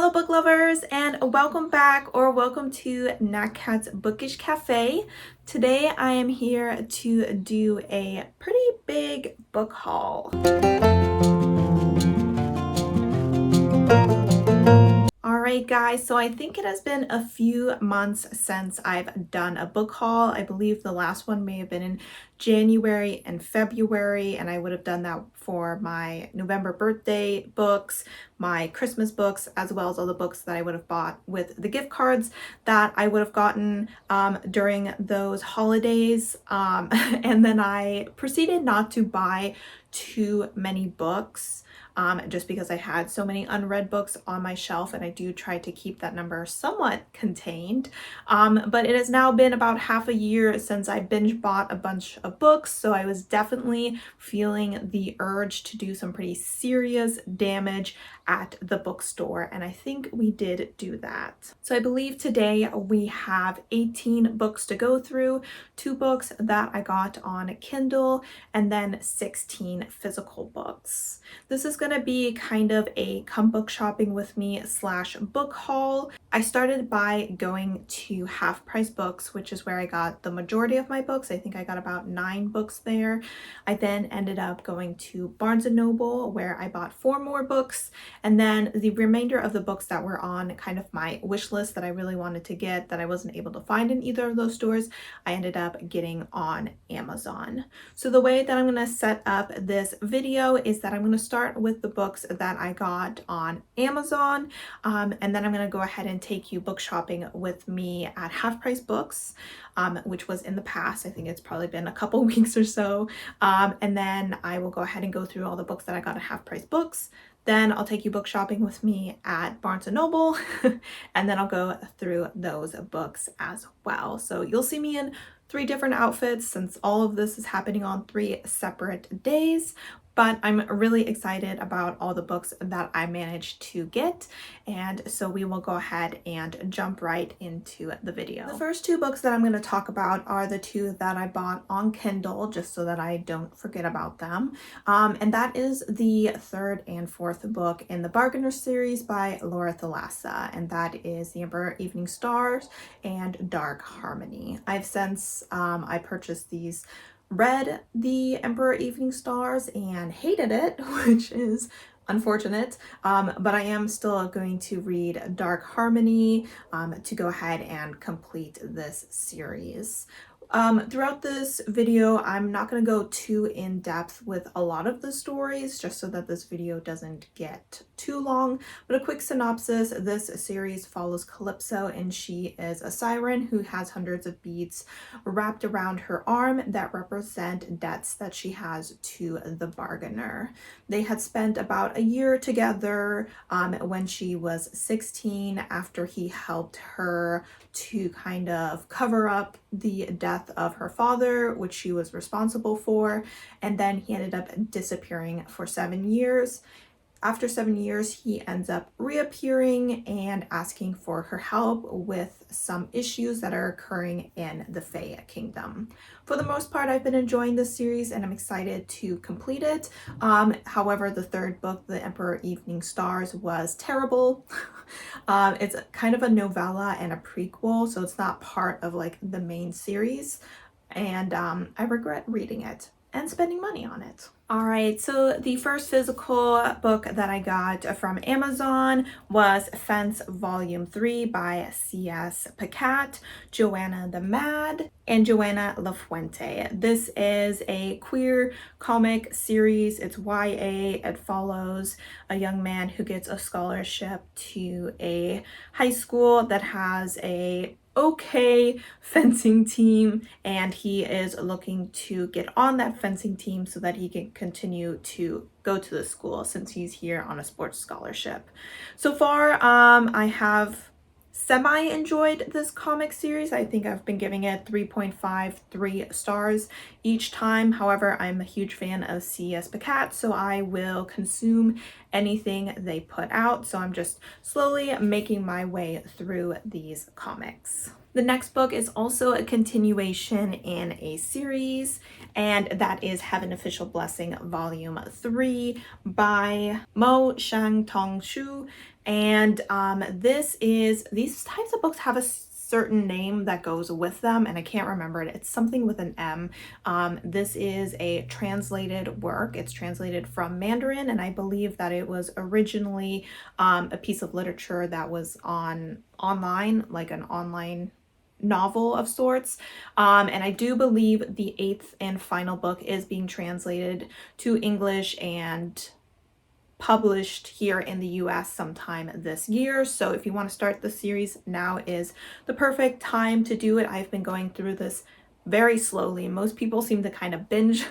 Hello book lovers, and welcome back or welcome to Nat Cat's Bookish Cafe. Today I am here to do a pretty big book haul. Alright guys, so I think it has been a few months since I've done a book haul. I believe the last one may have been in January and February, and I would have done that for my November birthday books, my Christmas books, as well as all the books that I would have bought with the gift cards that I would have gotten during those holidays. And then I proceeded not to buy too many books. Just because I had so many unread books on my shelf, and I do try to keep that number somewhat contained. But it has now been about half a year since I binge bought a bunch of books, so I was definitely feeling the urge to do some pretty serious damage at the bookstore, and I think we did do that. So I believe today we have 18 books to go through, 2 books that I got on Kindle, and then 16 physical books. This is going to be kind of a come book shopping with me / book haul. I started by going to Half Price Books, which is where I got the majority of my books. I think I got about 9 books there. I then ended up going to Barnes & Noble, where I bought 4 more books. And then the remainder of the books that were on kind of my wish list that I really wanted to get that I wasn't able to find in either of those stores, I ended up getting on Amazon. So the way that I'm going to set up this video is that I'm going to start with the books that I got on Amazon, and then I'm going to go ahead and take you book shopping with me at Half Price Books, which was in the past. I think it's probably been a couple weeks or so, and then I will go ahead and go through all the books that I got at Half Price Books. Then I'll take you book shopping with me at Barnes & Noble, and then I'll go through those books as well. So you'll see me in 3 different outfits since all of this is happening on 3 separate days. But I'm really excited about all the books that I managed to get, and so we will go ahead and jump right into the video. The first 2 books that I'm going to talk about are the 2 that I bought on Kindle, just so that I don't forget about them. And that is the 3rd and 4th book in the Bargainer series by Laura Thalassa, and that is The Emperor Evening Stars and Dark Harmony. I've since I purchased these read The Emperor Evening Stars and hated it, which is unfortunate, but I am still going to read Dark Harmony to go ahead and complete this series. Throughout this video, I'm not going to go too in depth with a lot of the stories, just so that this video doesn't get too long, but a quick synopsis: this series follows Calypso, and she is a siren who has hundreds of beads wrapped around her arm that represent debts that she has to the bargainer. They had spent about a year together when she was 16, after he helped her to kind of cover up the death of her father, which she was responsible for, and then he ended up disappearing for 7 years. After 7 years, he ends up reappearing and asking for her help with some issues that are occurring in the Fae Kingdom. For the most part, I've been enjoying this series and I'm excited to complete it. However, the 3rd book, The Emperor Evening Stars, was terrible. It's kind of a novella and a prequel, so it's not part of like the main series, and I regret reading it and spending money on it. Alright, so the first physical book that I got from Amazon was Fence Volume 3 by C.S. Pacat, Joanna the Mad, and Joanna Lafuente. This is a queer comic series. It's YA. It follows a young man who gets a scholarship to a high school that has a okay fencing team, and he is looking to get on that fencing team so that he can continue to go to the school since he's here on a sports scholarship. So far, I have semi-enjoyed this comic series. I think I've been giving it 3.53 stars each time. However, I'm a huge fan of C.S. Pacat, so I will consume anything they put out. So I'm just slowly making my way through these comics. The next book is also a continuation in a series, and that is Heaven Official Blessing Volume 3 by Mo Shang Tong Shu And these types of books have a certain name that goes with them, and I can't remember it. It's something with an M. This is a translated work. It's translated from Mandarin, and I believe that it was originally a piece of literature that was online, like an online novel of sorts. And I do believe the eighth and final book is being translated to English and published here in the US sometime this year. So if you want to start the series, now is the perfect time to do it. I've been going through this very slowly. Most people seem to kind of binge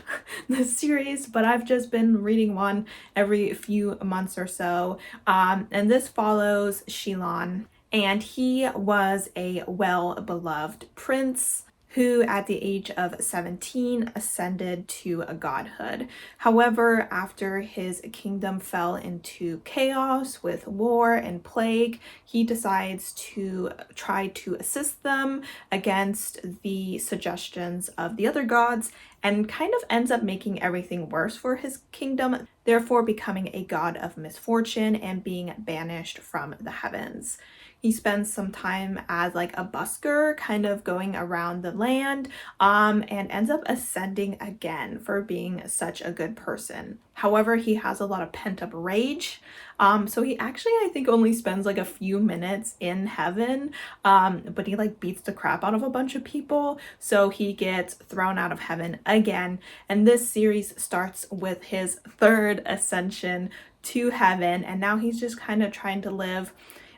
this series, but I've just been reading one every few months or so. And this follows Shilon, and he was a well-beloved prince who at the age of 17 ascended to a godhood. However, after his kingdom fell into chaos with war and plague, he decides to try to assist them against the suggestions of the other gods, and kind of ends up making everything worse for his kingdom, therefore becoming a god of misfortune and being banished from the heavens. He spends some time as like a busker, kind of going around the land, and ends up ascending again for being such a good person. However, he has a lot of pent-up rage. So he actually, I think, only spends like a few minutes in heaven, but he like beats the crap out of a bunch of people. So he gets thrown out of heaven again. And this series starts with his third ascension to heaven. And now he's just kind of trying to live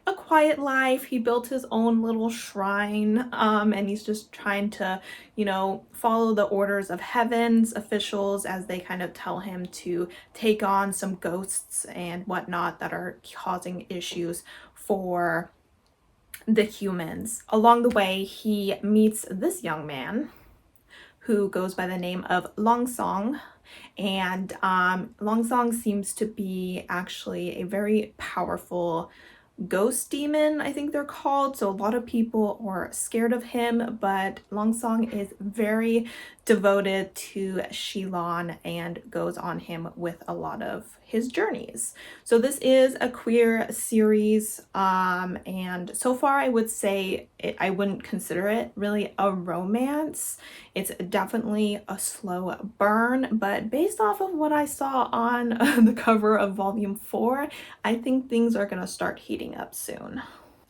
a quiet life. He built his own little shrine, and he's just trying to, follow the orders of heaven's officials as they kind of tell him to take on some ghosts and whatnot that are causing issues for the humans. Along the way, he meets this young man who goes by the name of Longsong. And Longsong seems to be actually a very powerful ghost demon, I think they're called. So a lot of people are scared of him, but Longsong is very devoted to Shilon and goes on him with a lot of his journeys. So this is a queer series, and so far I would say I wouldn't consider it really a romance. It's definitely a slow burn, but based off of what I saw on the cover of volume 4, I think things are gonna start heating up soon.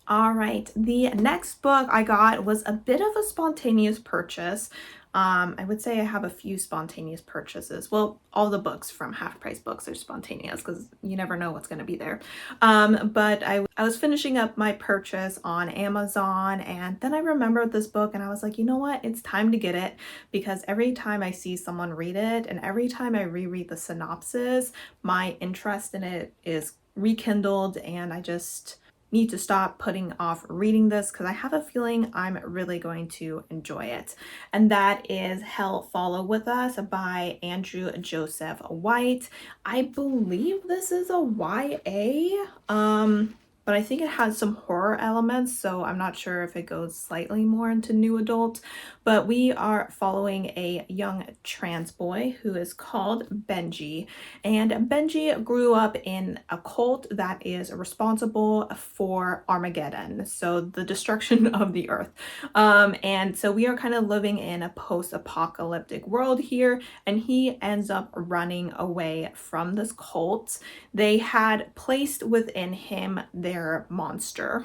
All right, the next book I got was a bit of a spontaneous purchase. I would say I have a few spontaneous purchases. Well, all the books from Half Price Books are spontaneous because you never know what's going to be there. But I was finishing up my purchase on Amazon, and then I remembered this book and I was like, you know what? It's time to get it, because every time I see someone read it and every time I reread the synopsis, my interest in it is rekindled, and I just need to stop putting off reading this because I have a feeling I'm really going to enjoy it. And that is Hell Follow With Us by Andrew Joseph White. I believe this is a YA, but I think it has some horror elements, so I'm not sure if it goes slightly more into new adult. But we are following a young trans boy who is called Benji. And Benji grew up in a cult that is responsible for Armageddon, so the destruction of the earth. And so we are kind of living in a post-apocalyptic world here, and he ends up running away from this cult. They had placed within him their monster.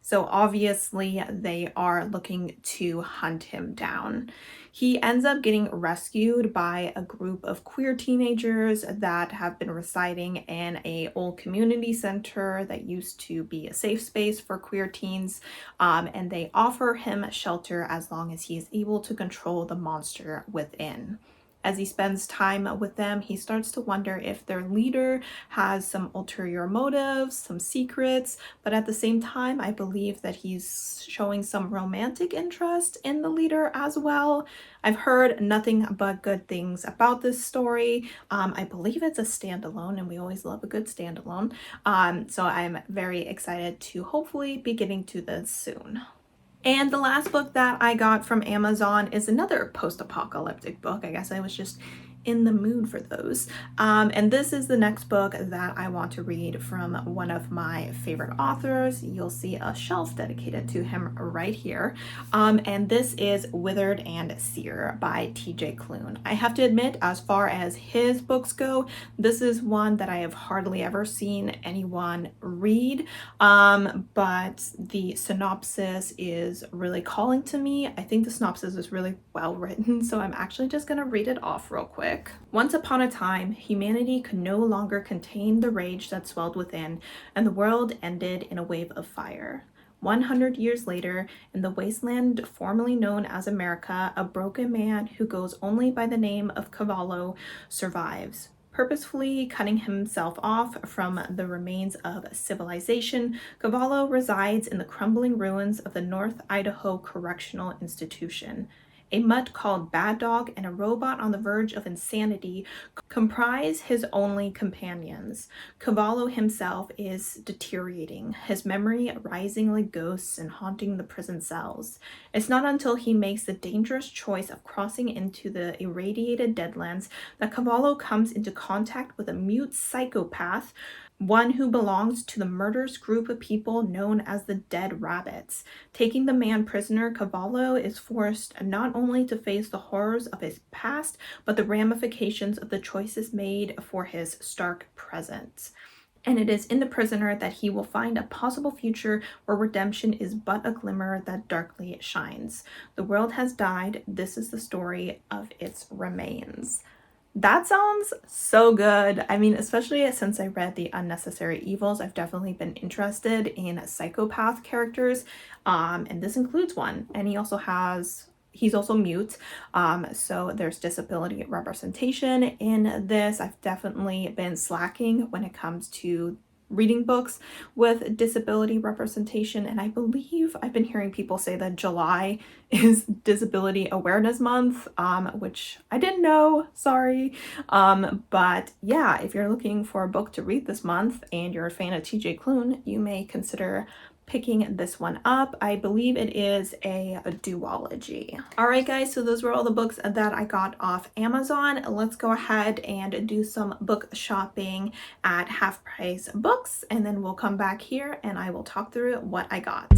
So obviously they are looking to hunt him down. He ends up getting rescued by a group of queer teenagers that have been residing in a old community center that used to be a safe space for queer teens, and they offer him shelter as long as he is able to control the monster within. As he spends time with them, he starts to wonder if their leader has some ulterior motives, some secrets, but at the same time, I believe that he's showing some romantic interest in the leader as well. I've heard nothing but good things about this story. I believe it's a standalone, and we always love a good standalone. So I'm very excited to hopefully be getting to this soon. And the last book that I got from Amazon is another post-apocalyptic book. I guess I was just in the mood for those. And this is the next book that I want to read from one of my favorite authors. You'll see a shelf dedicated to him right here. And this is Withered and Sere by TJ Klune. I have to admit, as far as his books go, this is one that I have hardly ever seen anyone read, but the synopsis is really calling to me. I think the synopsis is really well written, so I'm actually just gonna read it off real quick. Once upon a time, humanity could no longer contain the rage that swelled within, and the world ended in a wave of fire. 100 years later, in the wasteland formerly known as America, a broken man who goes only by the name of Cavallo survives. Purposefully cutting himself off from the remains of civilization, Cavallo resides in the crumbling ruins of the North Idaho Correctional Institution. A mutt called Bad Dog and a robot on the verge of insanity comprise his only companions. Cavallo himself is deteriorating, his memory rising like ghosts and haunting the prison cells. It's not until he makes the dangerous choice of crossing into the irradiated Deadlands that Cavallo comes into contact with a mute psychopath, one who belongs to the murderous group of people known as the Dead Rabbits. Taking the man prisoner, Cavallo is forced not only to face the horrors of his past, but the ramifications of the choices made for his stark present. And it is in the prisoner that he will find a possible future where redemption is but a glimmer that darkly shines. The world has died. This is the story of its remains. That sounds so good. I mean, especially since I read The Unnecessary Evils, I've definitely been interested in psychopath characters, and this includes one. And he's also mute, so there's disability representation in this. I've definitely been slacking when it comes to reading books with disability representation, and I believe I've been hearing people say that July is Disability Awareness Month, which I didn't know, sorry. But yeah, if you're looking for a book to read this month and you're a fan of TJ Klune, you may consider picking this one up. I believe it is a duology. All right, guys, so those were all the books that I got off Amazon. Let's go ahead and do some book shopping at Half Price Books, and then we'll come back here and I will talk through what I got.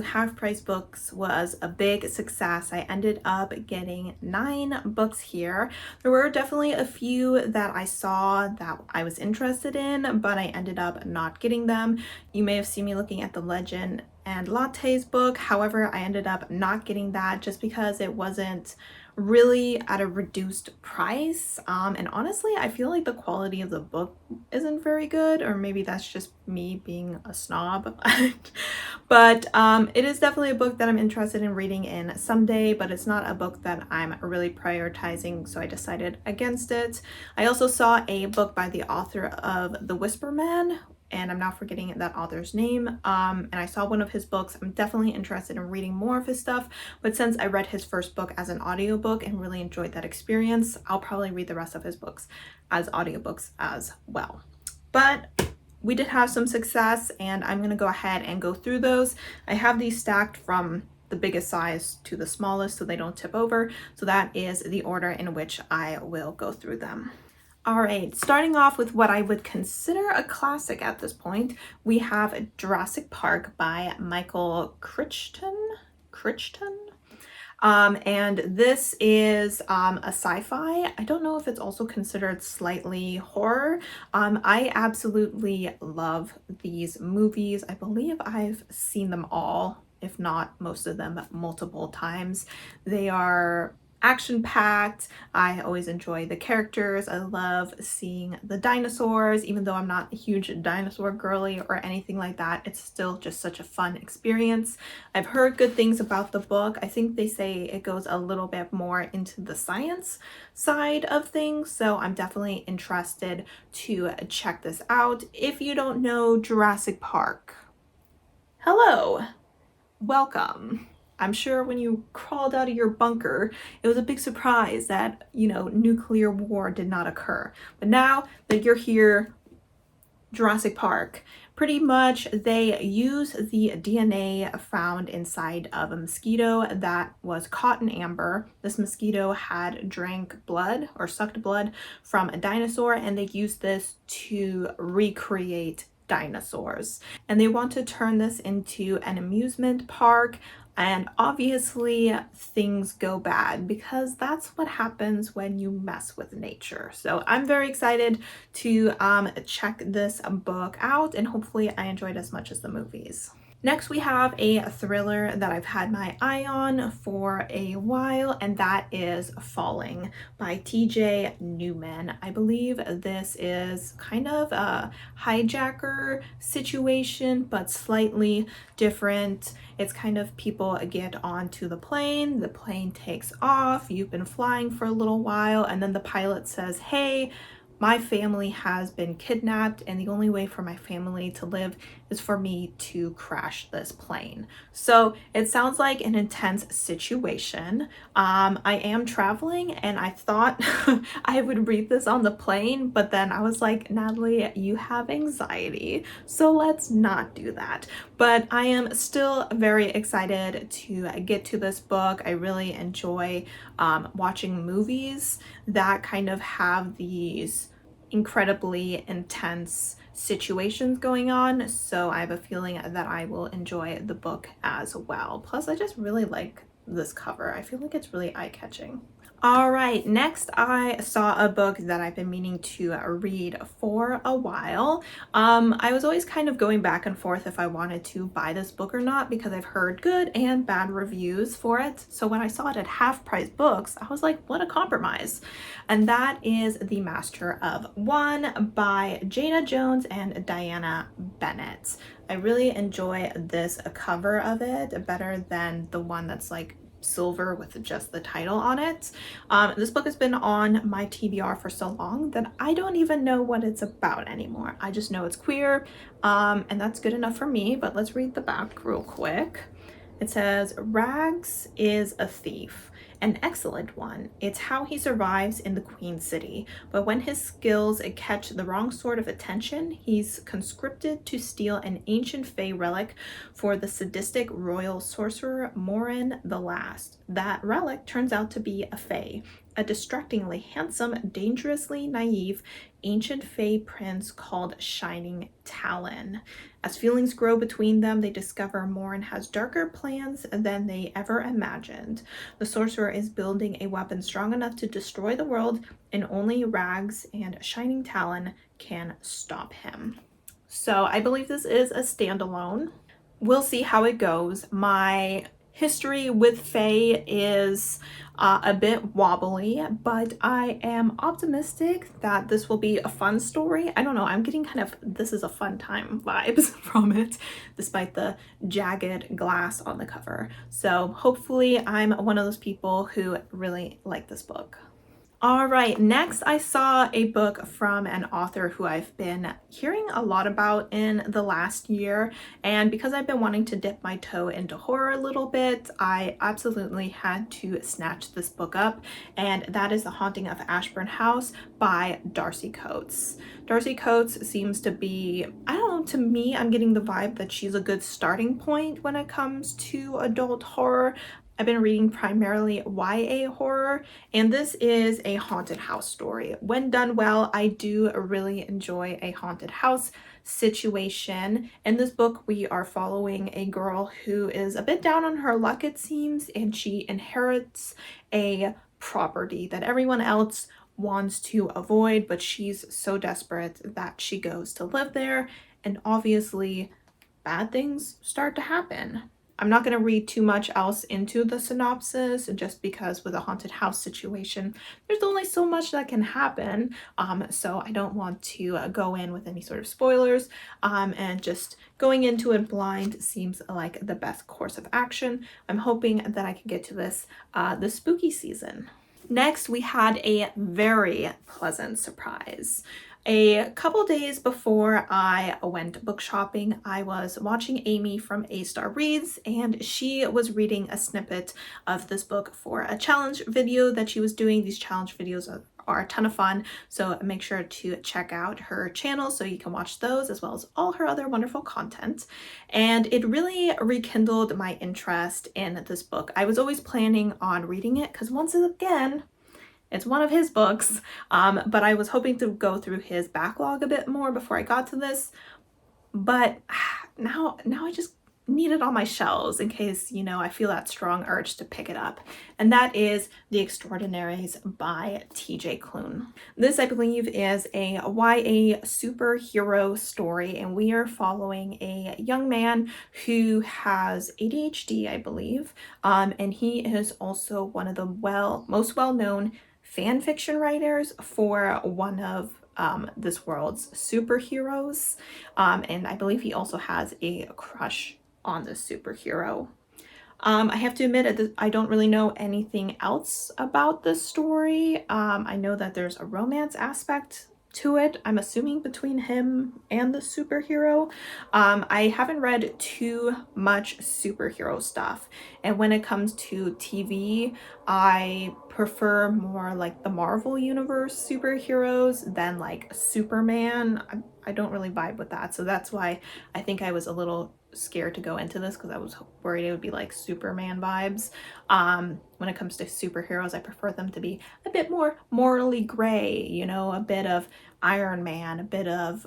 so Half Price Books was a big success. I ended up getting 9 books here. There were definitely a few that I saw that I was interested in, but I ended up not getting them. You may have seen me looking at the Legend and Lattes book. However, I ended up not getting that just because it wasn't really at a reduced price. And honestly, I feel like the quality of the book isn't very good, or maybe that's just me being a snob. But it is definitely a book that I'm interested in reading in someday, but it's not a book that I'm really prioritizing, so I decided against it. I also saw a book by the author of The Whisper Man, and I'm now forgetting that author's name. And I saw one of his books. I'm definitely interested in reading more of his stuff, but since I read his first book as an audiobook and really enjoyed that experience, I'll probably read the rest of his books as audiobooks as well. But we did have some success, and I'm gonna go ahead and go through those. I have these stacked from the biggest size to the smallest so they don't tip over. So that is the order in which I will go through them. All right, starting off with what I would consider a classic at this point, we have Jurassic Park by Michael Crichton. And this is a sci-fi. I don't know if it's also considered slightly horror. I absolutely love these movies. I believe I've seen them all, if not most of them, multiple times. They are action-packed. I always enjoy the characters. I love seeing the dinosaurs. Even though I'm not a huge dinosaur girly or anything like that, it's still just such a fun experience. I've heard good things about the book. I think they say it goes a little bit more into the science side of things, so I'm definitely interested to check this out. If you don't know Jurassic Park, hello, welcome. I'm sure when you crawled out of your bunker, it was a big surprise that, nuclear war did not occur. But now that you're here, Jurassic Park, pretty much they use the DNA found inside of a mosquito that was caught in amber. This mosquito had drank blood or sucked blood from a dinosaur, and they used this to recreate dinosaurs. And they want to turn this into an amusement park. And obviously things go bad because that's what happens when you mess with nature. So I'm very excited to check this book out, and hopefully I enjoyed as much as the movies. Next, we have a thriller that I've had my eye on for a while, and that is Falling by TJ Newman. I believe this is kind of a hijacker situation, but slightly different. It's kind of people get onto the plane takes off, you've been flying for a little while, and then the pilot says, hey, my family has been kidnapped, and the only way for my family to live is for me to crash this plane. So it sounds like an intense situation. I am traveling, and I thought I would read this on the plane, but then I was like, Natalie, you have anxiety, so let's not do that. But I am still very excited to get to this book. I really enjoy watching movies that kind of have these incredibly intense situations going on, so I have a feeling that I will enjoy the book as well. Plus, I just really like this cover. I feel like it's really eye-catching. All right, next I saw a book that I've been meaning to read for a while. I was always kind of going back and forth if I wanted to buy this book or not because I've heard good and bad reviews for it. So when I saw it at Half Price Books, I was like, what a compromise. And that is The Master of One by Jada Jones and Diana Bennett. I really enjoy this cover of it better than the one that's like silver with just the title on it. This book has been on my TBR for so long that I don't even know what it's about anymore. I just know it's queer, and that's good enough for me. But let's read the back real quick. It says, Rags is a thief, an excellent one. It's how he survives in the Queen City. But when his skills catch the wrong sort of attention, he's conscripted to steal an ancient Fey relic for the sadistic royal sorcerer Morin the Last. That relic turns out to be a Fey, a distractingly handsome, dangerously naive, ancient fae prince called Shining Talon. As feelings grow between them, they discover Morin has darker plans than they ever imagined. The sorcerer is building a weapon strong enough to destroy the world, and only Rags and Shining Talon can stop him. So I believe this is a standalone. We'll see how it goes. My history with Fae is a bit wobbly, but I am optimistic that this will be a fun story. I don't know, I'm getting kind of this is a fun time vibes from it, despite the jagged glass on the cover. So hopefully I'm one of those people who really like this book. All right, next I saw a book from an author who I've been hearing a lot about in the last year, and because I've been wanting to dip my toe into horror a little bit, I absolutely had to snatch this book up, and that is The Haunting of Ashburn House by Darcy Coates. Darcy Coates seems to be, I don't know, to me, I'm getting the vibe that she's a good starting point when it comes to adult horror. I've been reading primarily YA horror, and this is a haunted house story. When done well, I do really enjoy a haunted house situation. In this book, we are following a girl who is a bit down on her luck, it seems, and she inherits a property that everyone else wants to avoid, but she's so desperate that she goes to live there, and obviously bad things start to happen. I'm not going to read too much else into the synopsis, just because with a haunted house situation, there's only so much that can happen. So I don't want to go in with any sort of spoilers, and just going into it blind seems like the best course of action. I'm hoping that I can get to this spooky season. Next, we had a very pleasant surprise. A couple days before I went book shopping, I was watching Amy from A Star Reads, and she was reading a snippet of this book for a challenge video that she was doing. These challenge videos are a ton of fun, so make sure to check out her channel so you can watch those as well as all her other wonderful content. And it really rekindled my interest in this book. I was always planning on reading it because once again, it's one of his books, but I was hoping to go through his backlog a bit more before I got to this. But now I just need it on my shelves in case, you know, I feel that strong urge to pick it up. And that is The Extraordinaries by TJ Klune. This, I believe, is a YA superhero story, and we are following a young man who has ADHD, I believe, and he is also one of the most well-known fan fiction writers for one of this world's superheroes, and I believe he also has a crush on this superhero. I have to admit, I don't really know anything else about this story. I know that there's a romance aspect to it, I'm assuming, between him and the superhero. I haven't read too much superhero stuff, and when it comes to TV, I prefer more like the Marvel Universe superheroes than like Superman. I don't really vibe with that, so that's why I think I was a little scared to go into this, because I was worried it would be like Superman vibes. When it comes to superheroes, I prefer them to be a bit more morally gray, you know, a bit of Iron Man, a bit of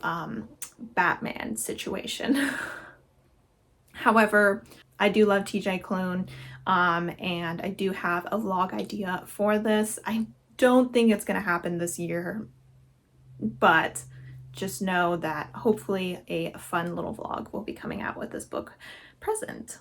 Batman situation. However, I do love TJ Klune, and I do have a vlog idea for this. I don't think it's gonna happen this year, but just know that hopefully a fun little vlog will be coming out with this book present.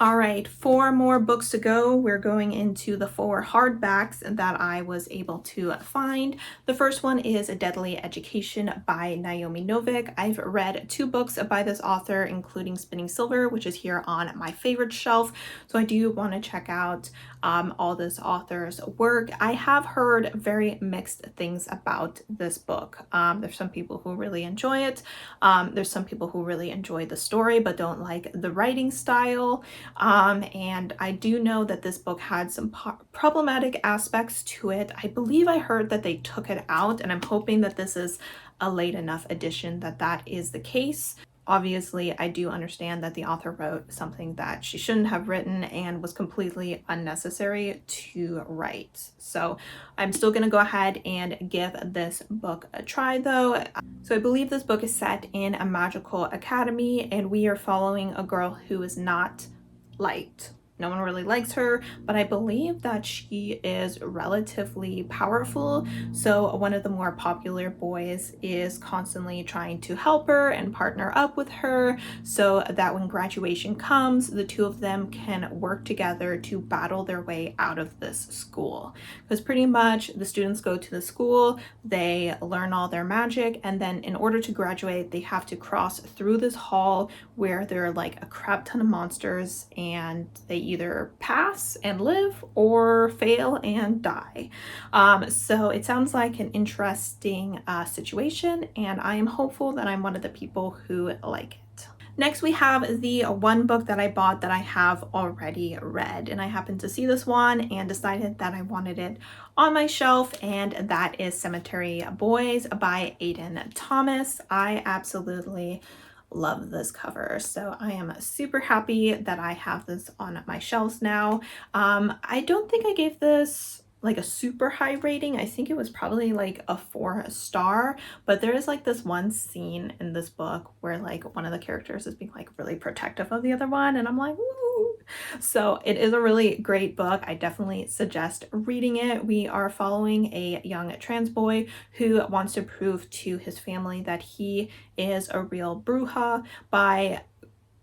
All right, 4 more books to go. We're going into the 4 hardbacks that I was able to find. The first one is A Deadly Education by Naomi Novik. I've read 2 books by this author, including Spinning Silver, which is here on my favorite shelf. So I do want to check out all this author's work. I have heard very mixed things about this book. There's some people who really enjoy it. There's some people who really enjoy the story but don't like the writing style. And I do know that this book had some problematic aspects to it. I believe I heard that they took it out, and I'm hoping that this is a late enough edition that that is the case. obviously I do understand that the author wrote something that she shouldn't have written and was completely unnecessary to write. So I'm still gonna go ahead and give this book a try though. So I believe this book is set in a magical academy, and we are following a girl who is not liked. No one really likes her, but I believe that she is relatively powerful. So one of the more popular boys is constantly trying to help her and partner up with her so that when graduation comes, the two of them can work together to battle their way out of this school. Because pretty much the students go to the school, they learn all their magic, and then in order to graduate, they have to cross through this hall where there are like a crap ton of monsters, and they either pass and live or fail and die. So it sounds like an interesting situation, and I am hopeful that I'm one of the people who like it. Next, we have the one book that I bought that I have already read, and I happened to see this one and decided that I wanted it on my shelf, and that is Cemetery Boys by Aiden Thomas. I absolutely love this cover, so I am super happy that I have this on my shelves now. I don't think I gave this like a super high rating. I think it was probably like a 4-star, but there is like this one scene in this book where like one of the characters is being like really protective of the other one, and I'm like, woo. So it is a really great book. I definitely suggest reading it. We are following a young trans boy who wants to prove to his family that he is a real bruja by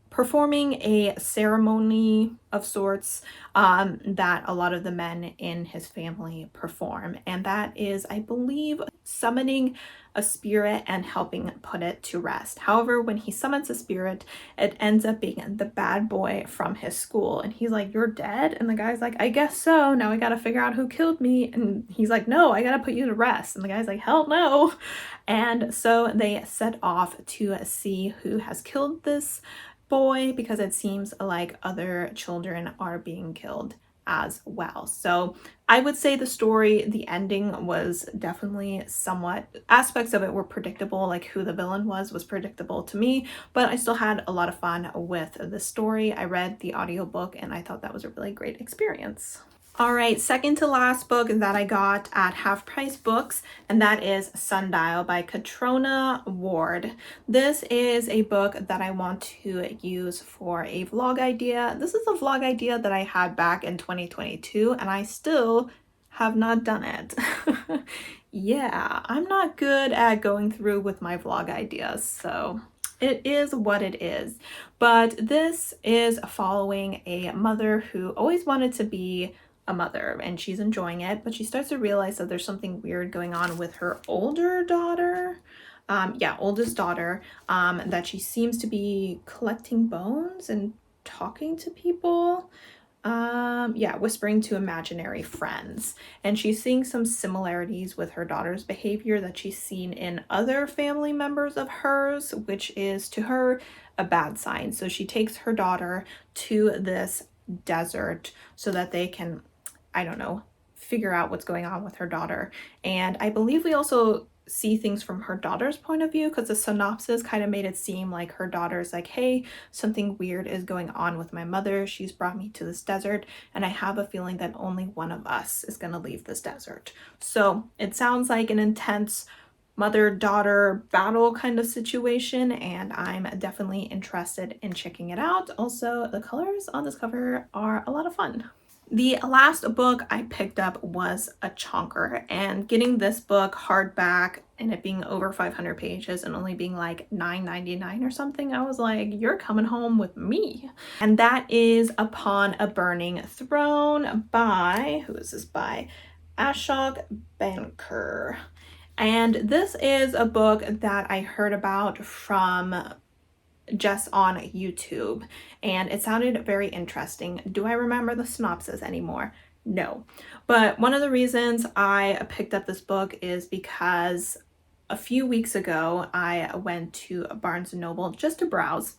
performing a ceremony of sorts that a lot of the men in his family perform. And that is, I believe, summoning a spirit and helping put it to rest. However, when he summons a spirit, it ends up being the bad boy from his school. And he's like, "You're dead?" And the guy's like, "I guess so. Now I gotta figure out who killed me." And he's like, "No, I gotta put you to rest." And the guy's like, "Hell no." And so they set off to see who has killed this boy, because it seems like other children are being killed as well. So I would say the story, the ending was definitely somewhat, aspects of it were predictable, like who the villain was predictable to me, but I still had a lot of fun with the story. I read the audiobook and I thought that was a really great experience. All right, second to last book that I got at Half Price Books, and that is Sundial by Katrona Ward. This is a book that I want to use for a vlog idea. This is a vlog idea that I had back in 2022, and I still have not done it. Yeah, I'm not good at going through with my vlog ideas, so it is what it is. But this is following a mother who always wanted to be a mother, and she's enjoying it, but she starts to realize that there's something weird going on with her older daughter. Oldest daughter, that she seems to be collecting bones and talking to people. Whispering to imaginary friends. And she's seeing some similarities with her daughter's behavior that she's seen in other family members of hers, which is to her a bad sign. So she takes her daughter to this desert so that they can, I don't know, figure out what's going on with her daughter. And I believe we also see things from her daughter's point of view, because the synopsis kind of made it seem like her daughter's like, "Hey, something weird is going on with my mother. She's brought me to this desert, and I have a feeling that only one of us is going to leave this desert." So it sounds like an intense mother-daughter battle kind of situation, and I'm definitely interested in checking it out. Also, the colors on this cover are a lot of fun. The last book I picked up was a chonker, and getting this book hardback and it being over 500 pages and only being like $9.99 or something, I was like, "You're coming home with me." And that is Upon a Burning Throne by, who is this by? Ashok Banker. And this is a book that I heard about from just on YouTube, and it sounded very interesting. Do I remember the synopsis anymore? No. But one of the reasons I picked up this book is because a few weeks ago, I went to Barnes & Noble just to browse,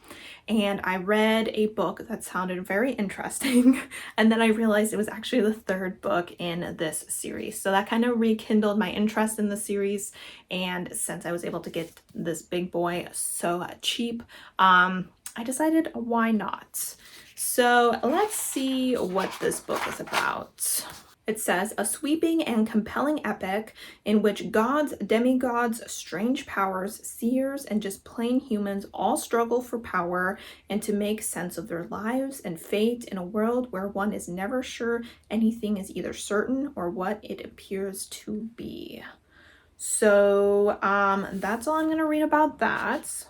and I read a book that sounded very interesting, and then I realized it was actually the third book in this series. So that kind of rekindled my interest in the series, and since I was able to get this big boy so cheap, I decided why not. So let's see what this book is about. It says, a sweeping and compelling epic in which gods, demigods, strange powers, seers, and just plain humans all struggle for power and to make sense of their lives and fate in a world where one is never sure anything is either certain or what it appears to be. So that's all I'm going to read about that.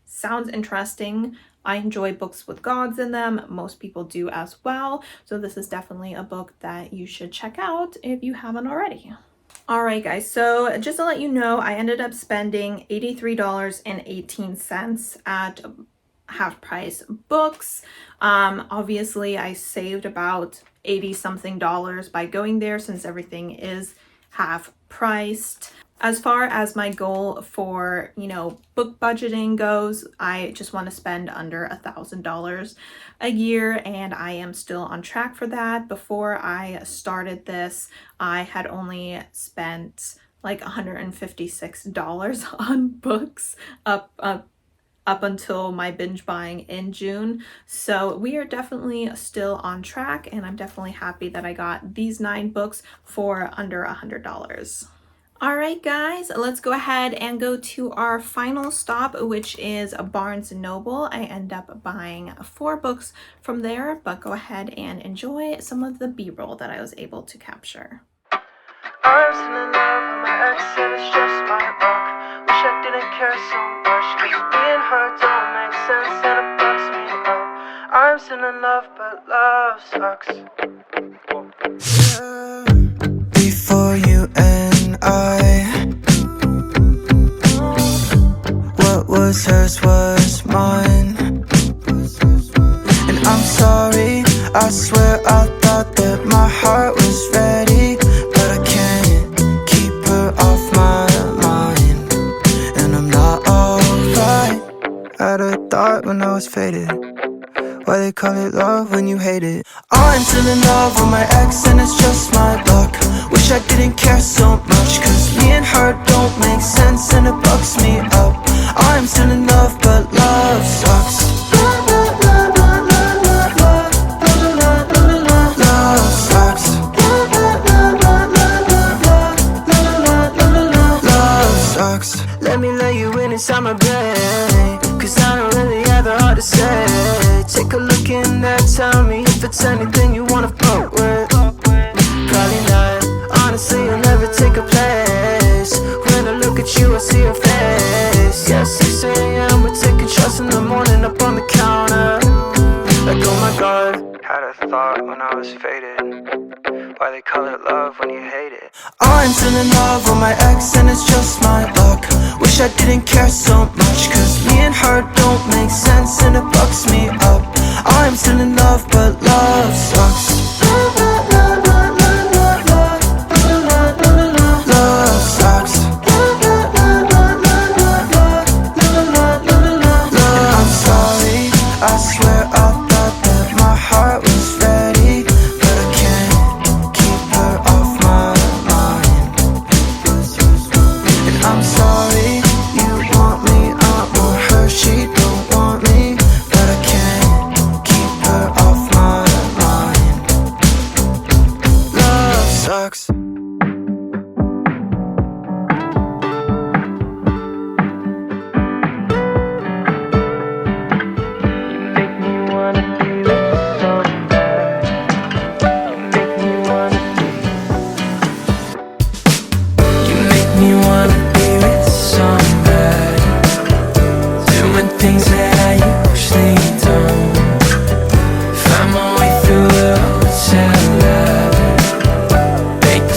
Sounds interesting. I enjoy books with gods in them. Most people do as well. So this is definitely a book that you should check out if you haven't already. All right, guys. So just to let you know, I ended up spending $83.18 at Half Price Books. Obviously, I saved about 80 something dollars by going there since everything is half priced. As far as my goal for, book budgeting goes, I just want to spend under $1,000 a year, and I am still on track for that. Before I started this, I had only spent like $156 on books up until my binge buying in June. So we are definitely still on track, and I'm definitely happy that I got these 9 books for under $100. All right, guys, let's go ahead and go to our final stop, which is Barnes & Noble. I end up buying 4 books from there, but go ahead and enjoy some of the B-roll that I was able to capture. I'm still in love with my ex and it's just my luck. Wish I didn't care so much, cause me and her don't make sense and it fucks me up. I'm still in love but love sucks. Before you and what was hers was mine. And I'm sorry, I swear I thought that my heart was ready, but I can't keep her off my mind. And I'm not alright. I had a thought when I was faded, why they call it love when you hate it. I'm still in love with my ex and it's just my luck. Wish I didn't care so much, cause me and her don't make sense and it bugs me up. I'm still in love but love sucks. Love sucks. Love sucks. Let me lay you in inside my brain, cause I don't really have the heart to say. Take a look in there, tell me if it's anything you wanna fuck with. Probably not, honestly you'll never take a place. When I look at you I see your face. Yeah, 6 a.m. we're taking shots in the morning up on the counter. Like oh my god, had a thought when I was faded, why they call it love when you hate it. I'm still in love with my ex and it's just my luck. Wish I didn't care so much, cause me and her don't make sense and it bugs me up. I'm still in love but love sucks. Love sucks. And I'm sorry, I swear I thought that my heart was ready, but I can't keep her off my mind. And I'm sorry, you want me, I want her, she don't want me, but I can't keep her off my mind. Love sucks. Things that I usually don't. Find my way through the hotel lobby, make the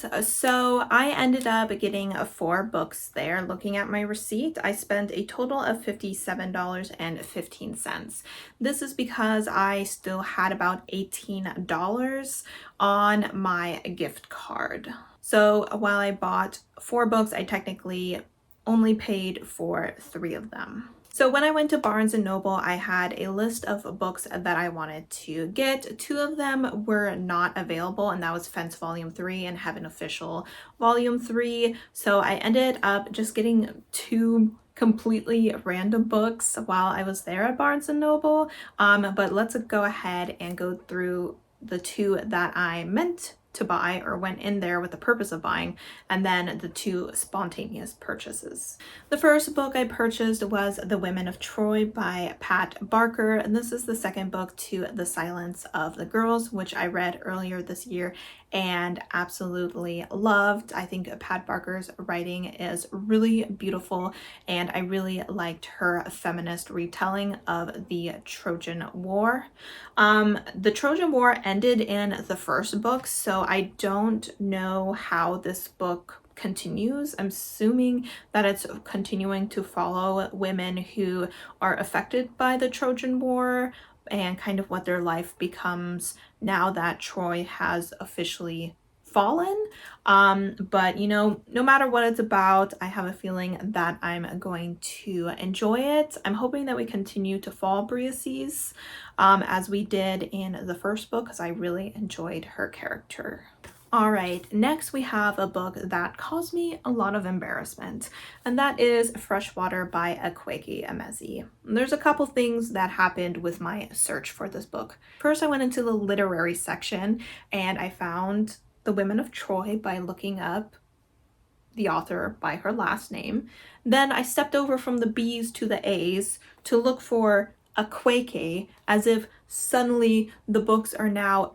guys, so I ended up getting 4 books there. Looking at my receipt, I spent a total of $57.15. This is because I still had about $18 on my gift card. So while I bought 4 books, I technically only paid for 3 of them. So when I went to Barnes & Noble, I had a list of books that I wanted to get. 2 of them were not available, and that was Fence Volume 3 and Heaven Official Volume 3. So I ended up just getting 2 completely random books while I was there at Barnes & Noble. But let's go ahead and go through the 2 that I meant to buy or went in there with the purpose of buying, and then the 2 spontaneous purchases. The first book I purchased was The Women of Troy by Pat Barker, and this is the second book to The Silence of the Girls, which I read earlier this year and absolutely loved. I think Pat Barker's writing is really beautiful, and I really liked her feminist retelling of the Trojan War. The Trojan War ended in the first book, so I don't know how this book continues. I'm assuming that it's continuing to follow women who are affected by the Trojan War and kind of what their life becomes now that Troy has officially fallen. But you know, no matter what it's about, I have a feeling that I'm going to enjoy it. I'm hoping that we continue to follow Briaces as we did in the first book, because I really enjoyed her character. All right, next we have a book that caused me a lot of embarrassment, and that is Freshwater by Akwaeke Emezi. There's a couple things that happened with my search for this book. First, I went into the literary section and I found The Women of Troy by looking up the author by her last name. Then I stepped over from the B's to the A's to look for Akwaeke, as if suddenly the books are now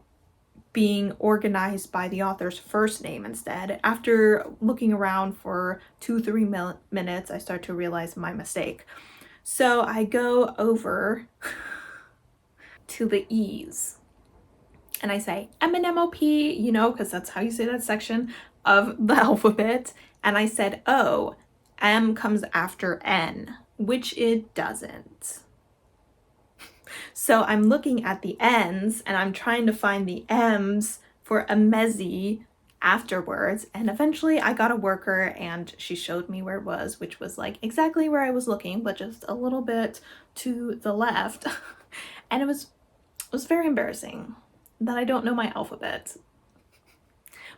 being organized by the author's first name instead. After looking around for 2-3 minutes, I start to realize my mistake. So I go over to the E's and I say M-N-M-O-P, you know, because that's how you say that section of the alphabet. And I said, oh, M comes after N, which it doesn't. So I'm looking at the N's and I'm trying to find the M's for Emezi afterwards, and eventually I got a worker and she showed me where it was, which was like exactly where I was looking, but just a little bit to the left. And it was very embarrassing that I don't know my alphabet.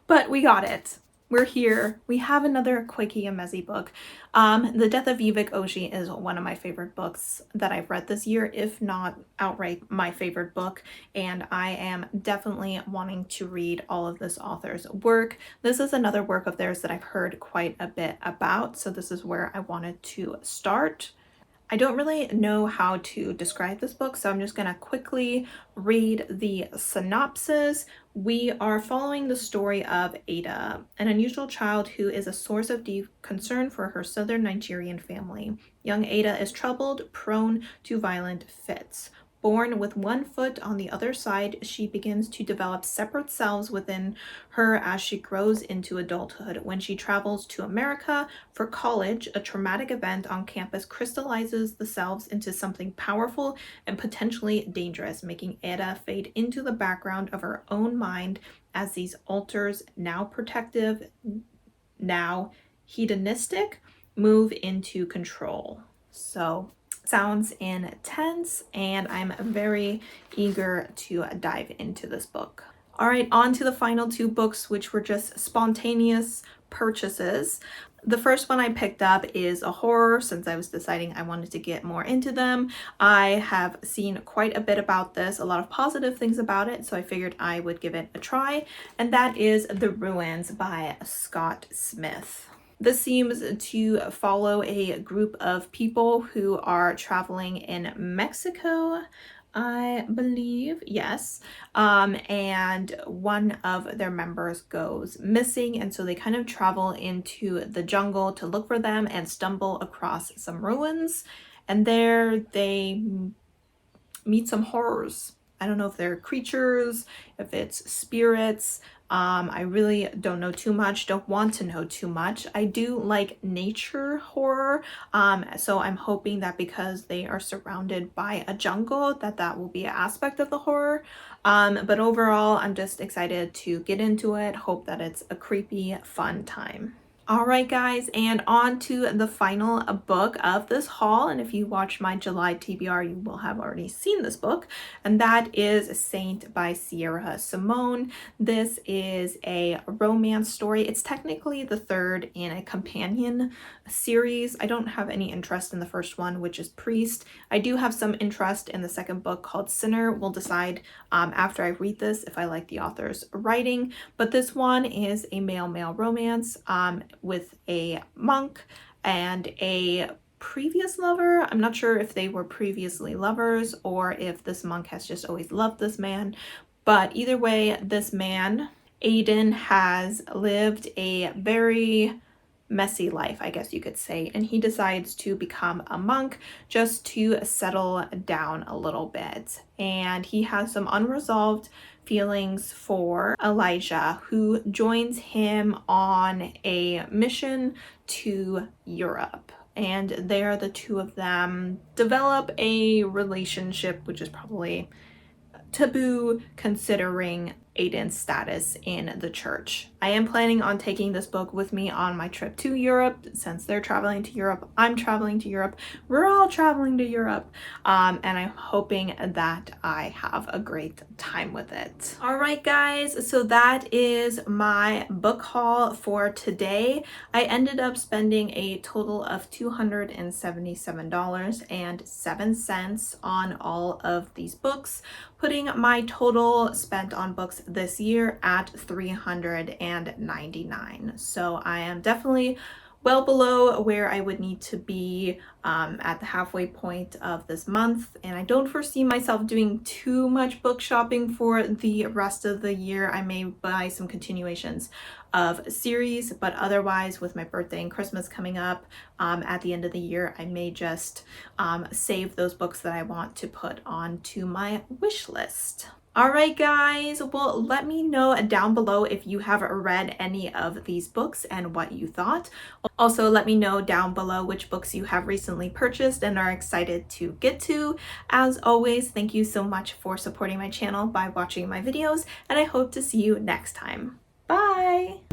But we got it. We're here. We have another Akwaeke Emezi book. The Death of Yvick Oji is one of my favorite books that I've read this year, if not outright my favorite book, and I am definitely wanting to read all of this author's work. This is another work of theirs that I've heard quite a bit about, so this is where I wanted to start. I don't really know how to describe this book, so I'm just going to quickly read the synopsis. We are following the story of Ada, an unusual child who is a source of deep concern for her southern Nigerian family. Young Ada is troubled, prone to violent fits. Born with one foot on the other side, she begins to develop separate selves within her as she grows into adulthood. When she travels to America for college, a traumatic event on campus crystallizes the selves into something powerful and potentially dangerous, making Ada fade into the background of her own mind as these alters, now protective, now hedonistic, move into control. So sounds intense, and I'm very eager to dive into this book. All right, on to the final 2 books, which were just spontaneous purchases. The first one I picked up is a horror, since I was deciding I wanted to get more into them. I have seen quite a bit about this, a lot of positive things about it, so I figured I would give it a try, and that is The Ruins by Scott Smith. This seems to follow a group of people who are traveling in Mexico, I believe, yes. And one of their members goes missing, and so they kind of travel into the jungle to look for them and stumble across some ruins. And there they meet some horrors, I don't know if they're creatures, if it's spirits. I really don't know too much, don't want to know too much. I do like nature horror, so I'm hoping that because they are surrounded by a jungle, that will be an aspect of the horror. But overall, I'm just excited to get into it, hope that it's a creepy, fun time. All right, guys, and on to the final book of this haul. And if you watch my July TBR, you will have already seen this book, and that is Saint by Sierra Simone. This is a romance story. It's technically the third in a companion series. I don't have any interest in the first one, which is Priest. I do have some interest in the second book called Sinner. We'll decide after I read this if I like the author's writing, but this one is a male-male romance with a monk and a previous lover. I'm not sure if they were previously lovers or if this monk has just always loved this man, but either way, this man, Aiden, has lived a very messy life, I guess you could say, and he decides to become a monk just to settle down a little bit. And he has some unresolved feelings for Elijah, who joins him on a mission to Europe. And there, the two of them develop a relationship, which is probably taboo considering Aiden's status in the church. I am planning on taking this book with me on my trip to Europe. Since they're traveling to Europe, I'm traveling to Europe, we're all traveling to Europe, and I'm hoping that I have a great time with it. All right, guys, so that is my book haul for today. I ended up spending a total of $277.07 on all of these books, putting my total spent on books this year at $399. So I am definitely well below where I would need to be at the halfway point of this month, and I don't foresee myself doing too much book shopping for the rest of the year. I may buy some continuations of series, but otherwise, with my birthday and Christmas coming up at the end of the year, I may just save those books that I want to put onto my wish list. All right, guys, well, let me know down below if you have read any of these books and what you thought. Also, let me know down below which books you have recently purchased and are excited to get to. As always, thank you so much for supporting my channel by watching my videos, and I hope to see you next time. Bye!